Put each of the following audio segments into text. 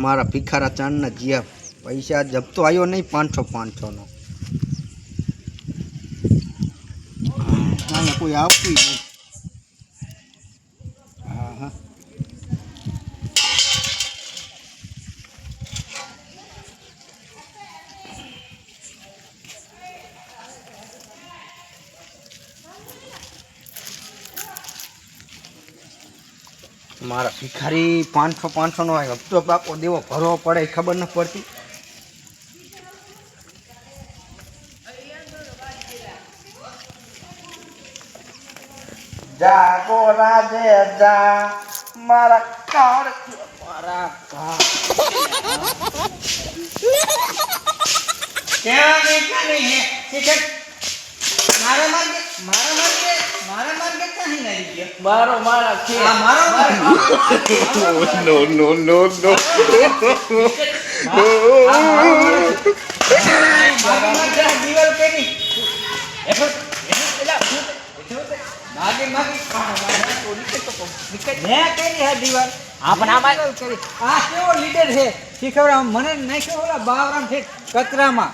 મારા ભિખારા ચાંદના જીયા પૈસા જપતો આવ્યો નહીં 500 નો કોઈ આપવી નહીં. હા હા મારા ભિખારી 500 નો હપ્તો બાપો દેવો ભરવો પડે ખબર ન પડતી. જાગો રાજે જા મારા કાળ મારા કા ક્યાં નીકળી હે ઠીક મારા માર્ગે ક્યાં નહીં ગયો મારા છે આ મારો No, no, no, no. દીવાલ કેની લીડર છે શીખવડા મને નાખ્યો ઓલા બાવરામ છે કચરામાં.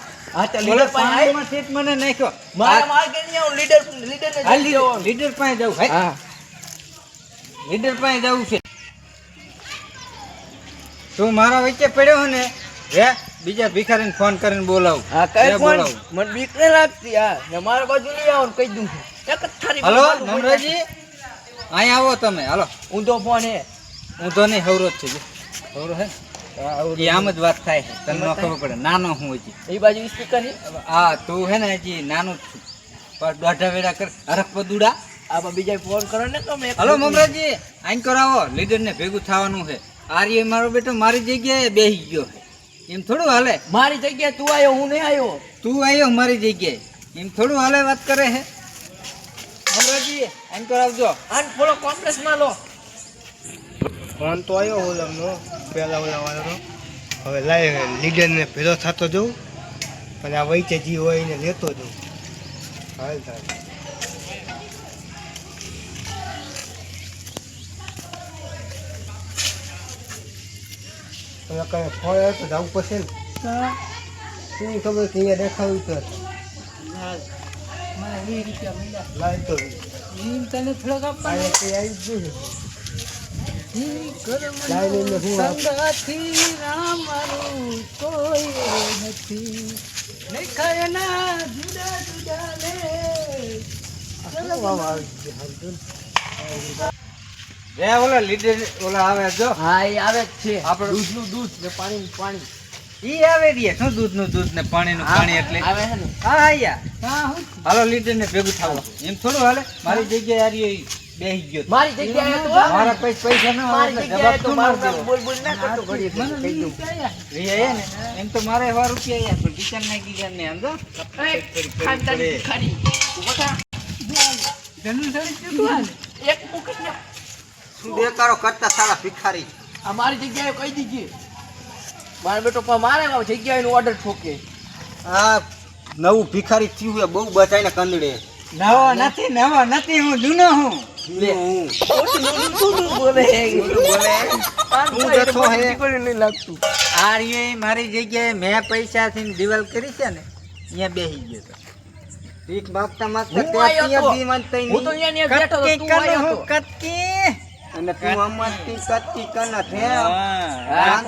મને નાખ્યો લીડર પાસે જવું લીડર પાસે જવું છે. તું મારા વચ્ચે પડ્યો ને હે બીજા ભિખારીને ફોન કરીને બોલાવું. મને બીક ન લાગતી. મારા બાજુ લઈ આવો કહી દઉં. હલો નમરાજી અહીં આવો તમે. હાલો ઊંધો ફોન હે. ઊંધો નહીં હવરો જ છે હવરો હે આમ જ વાત થાય છે તને ન ખબર પડે. નાનો હું હજી એ બાજુ સ્પીકર હે. હા તું હે ને હજી નાનું જ છું પણ દોઢા વેડા કર હરખ પદુડા. આ બીજા ફોન કરો ને તમે. હલો મમરાજી આઈન કરાવો લીડર ને ભેગું થવાનું છે. આર્ય મારો બેટો મારી જગ્યાએ બેસી ગયો છે એમ થોડું હાલે. મારી જગ્યાએ તું આવ્યો હું નહીં આવ્યો. તું આવ્યો મારી જગ્યાએ એમ થોડું હાલે વાત કરે છે. મમરાજી આઈન કરાવજો. આન થોડો કોમ્પ્લેક્સ માં લો. ફોન તો આવ્યો ઓલાનો પહેલા ઓલાવાળાનો. હવે લાય લીડરને ભેગો થતો જવું અને આ વૈચે જી હોય એને લેતો જવું. હાલ થાય તમે કઈ ફોન આવ્યો તો જવું પડશે ને. શું ખબર કે અહીંયા દેખાવું તો લાય તો તને થોડોક આપવા અહીંયા કઈ આવી જ જોઈએ. સંગાથી રામારું કોઈ નથી દેખાયના જુદા જુદા લે. રે ઓલા લીડર ઓલા આવે જો. હા એ આવે જ છે. આપણે દૂધનું દૂધ ને પાણીનું પાણી ઈ આવે રે શું દૂધનું દૂધ ને પાણીનું પાણી એટલે આવે છે ને. હા આયા હાલો લીડર ને ભેગું થાવ એમ થોડું હાલે. મારી જગ્યાએ આર્યો બેસી ગયો. મારી જગ્યાએ તો મારા પૈસા ન મારી હોય જગ્યાએ તો તો જવાબ મારું તું નામ બોલ બોલ ના કરતો ઘડીએ કહી દઉં. રે ને એમ તો મારે 1 રૂપિયા પણ કિચન ના કિચન ને સમજો. ખારી ઉભા જનુ સડી તું હાલ એક મુકટ ને શું બેકારો કરતા સાલા ભિખારી. આ મારી જગ્યાએ કહી દીધી. મારો બેટો પણ મારે જગ્યાએ નો ઓર્ડર ઠોકે. આ નવું ભિખારી થયું છે બહુ બચાઈને કંદડે. નવો નથી હું જૂનો હું. બોલે આર્ય મારી જગ્યાએ મેં પૈસાથી દિવાલ કરી છે ને અહીંયા બેસી ગયો તો ભીખ માગતા માગતા હું આયો તો. ત્યાં હું તો અહીંયા બેઠો તો, તું આયો તો. કટકી અને તું આમાંથી કટકી કના થે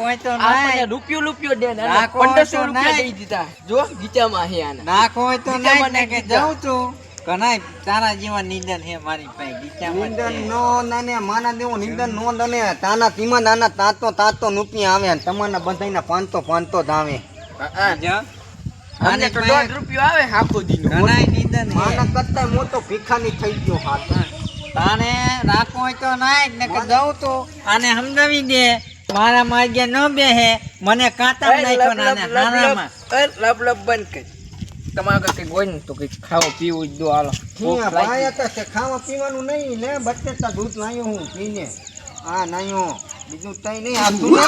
કોઈ તો આપણને રૂપિયો દે ને 1500 રૂપિયા દઈ દીધા. જો ગીચામાં હે આના. નાખો હોય તો ગીચામાં નાખ ને કે નાખી જાઉં છું કનાય તારા જેવા નિંદન હે મારી પાસે ગીચામાં નિંદન નો નાને માના દેવો નિંદન નો દને તાના તીમા નાના તાતો નુપિયા આવે ને તમારના બંધાઈના 500 જ આવે. આને તો 1.5 રૂપિયો આવે આખો દીનો. કનાય નિંદન માના કરતા મોટો ભિખારી થઈ ગયો હાથ. તાને રાખો હોય તો નાખ ને કે જાઉં તો આને સમજાવી દે મારા માર્ગે ન બેહે મને કાંટા નાખ્યો નાને હારામાં. લબ બંધ કરી. તમારે કઈ હોય ને તો કઈ ખાવા પીવું જ દો હાલો. ભાઈ તો છે ખાવા પીવાનું નહીં ને બટેટા દૂધ નાયો હું પીને. હા નાયો બીજું કઈ નહીં આપતું ને.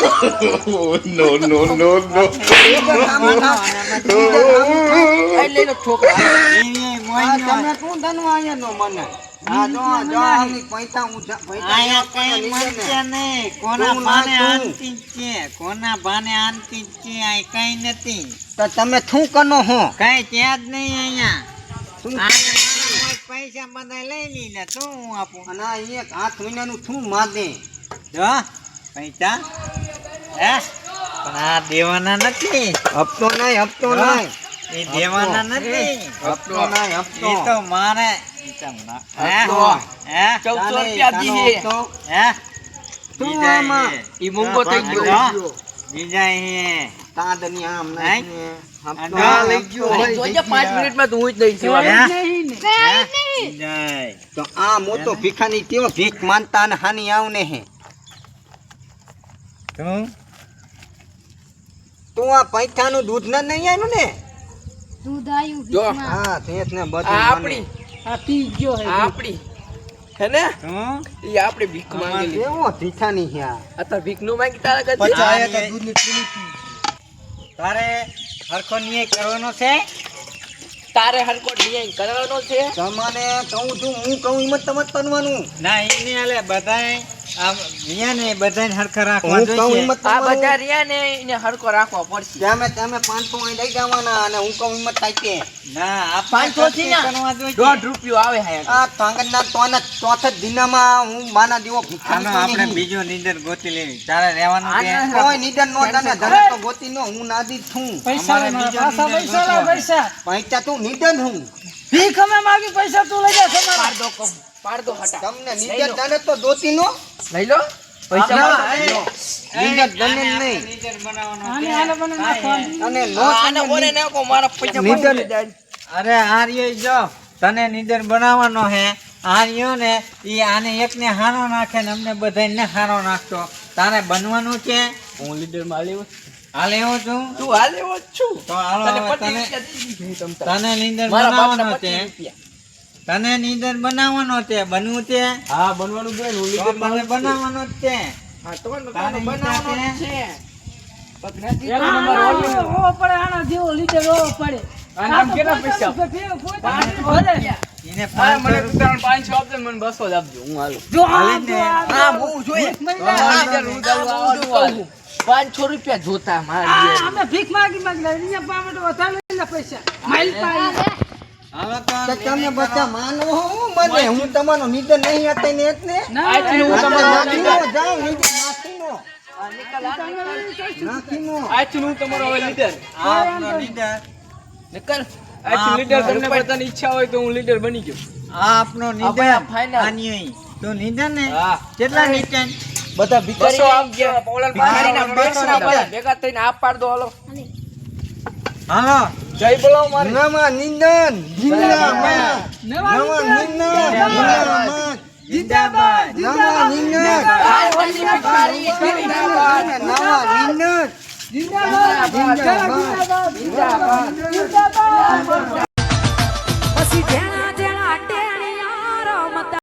No, no, no, no. લઈ લો છોકરા. તમે શું ધનવા અહીંયા નો મને આ જો આમની પૈસા આયા કઈ મળશે નહીં. કોના બાને આનતી જ છે, કોના બાને આનતી જ છે. આ કઈ નથી, તો તમે શું કરો હો કઈ ત્યાં જ નહીં અહીંયા. શું આને મારા મોજ પૈસા બધા લઈ લીધા, શું હું આપું? અને આ એક 8 મહિનાનું શું માગે જો પૈસા હે પણ આ દેવાના નથી, હપ્તો નહીં એ દેવાના નથી. હપ્તો નહીં હપ્તો એ તો મારે હે? હપ્તો. હે? 1400 રૂપિયા દીધી. હે? શું બીજા આમાં? હે. ઈ મૂંગો થઈ આ ગયો. જો, બીજા હે. તાદની આમ નહીં? નહીં આ હપ્તો જો. લઈ ગયો અરે જોજે 5 મિનિટમાં તો હું જ દઈ છું. હે? બીજા. તો આ મોટો ભીખાની કેવો ભીખ માનતા અને હાની આવને હે શું? તું આ પૈસાનું દૂધ ના નહીં આવ્યું ને દૂધ આવ્યું જો. ભીખમાં. હા તે જ ને આ બધું આપણી આ પી ગયો હે આ આપણી હે ને શું? ઈ આપણે ભીખ માંગેલી. કેવો ભીખાની હે આ અત્યારે ભીખ નું માંગી તારા કરતી? તારે હરખો ન્યાય કરવાનો છે. તારે હરકો ન્યાય કરવાનો છે. તમને કહું છું હું કહું એમ જ તમે કરવાનું ના એને હાલે બધાય આમ ન્યાયને બધાયને હરખા રાખવા હું કહું જોઈએ. એમ જ આ બધા કરવાનું રહ્યા ને એને હરકો રાખવો પડશે. તમે 500 અહીં લઈ જવાના અને હું કહું એમ જ થાય છે ના આ 500 થી ના. કરવા જોઈએ. 1.5 રૂપિયો આવે હે. આ પાંગરના તોના ચોથા દિનામાં હું માના દેવો આનો ભીખાની આપણે નહીં. બીજો નીંદર ગોતી લેવી. તારે રહેવાનું છે. આને કોઈ નિધન નો તને ધને તો ગોતી નો હું નાદી જ છું અમારે બીજો નીંદર ગોતવાનો. પૈસા તું નિધન હું પાડ દો પાડ દો હટા. તમને નિધન તને તો ગોતી નો લઈ લો પૈસા ના, પાડ દો. નિધન તને આને નહીં નીંદર બનાવવાનો છે. અને નો આને બોલે ને કો મારા પૈસા નિધન. મળી જાય. અરે આર્યો જો તને નીંદર બનાવવાનો હે. આર્યો ને ઈ આને એકને હારો નાખે ને અમને બધાને હારો નાખતો. તારે બનવાનું છે. હું લીડર માં લેવો હાલ એવો છું તું હાલ એવો જ છું. તો હાલો તને હવે 25 તને રૂપિયા દીધી હું તમ તાર. તને નીંદર મારા બાપના બનાવવાનો 25 છે. રૂપિયા. તને નીંદર બનાવવાનો છે. બનવું છે હા બનવાનું જોઈએ ને, હું તો લીડર માં તને બનાવવાનો જ છે. હા તો તારે બનાવવાનું હિસાબે છે. આ નામ કેટલા પૈસા? 500 રૂપિયા. એને હા, મને 500 તો 500 આપજો ને મને 200 જ આપજો હું હાલું. હાલે ને. હા હું જોઈએ. હા, ચાલ, હું ચાલુ આવવાનું છું. 500 રૂપિયા જોતા મારી હવે તો તો તમે બધા માનો હો મને હું તમારો નિધન નહીં હતા ને એટલે આજથી હું તમારો નાખીનો જાઓ નિધન નાખીનો નાખીનો આજથી હું તમારો હવે લીડર. આપનો નીંદર નકર આજથી લીડર તમને બધાની ઈચ્છા હોય તો હું લીડર બની ગયો. આ આપનો નીંદર ભાઈ, આ final. આની તું નીંદર ને હા. કેટલા નીંદર બધા ભિખારી આપજો. ભિખારીના બેસના બધા ભેગા થઈને આપ પાડ દો હાલો. હાલો જય બોલાવો મારી. નવા નિંદન જિંદાબાદ નવા નિંદન જિંદાબાદ જિંદાબાદ નવા નિંદન આ વળી ભિખારી જિંદાબાદ. નવા નિંદન જિંદાબાદ. જિંદાબાદ.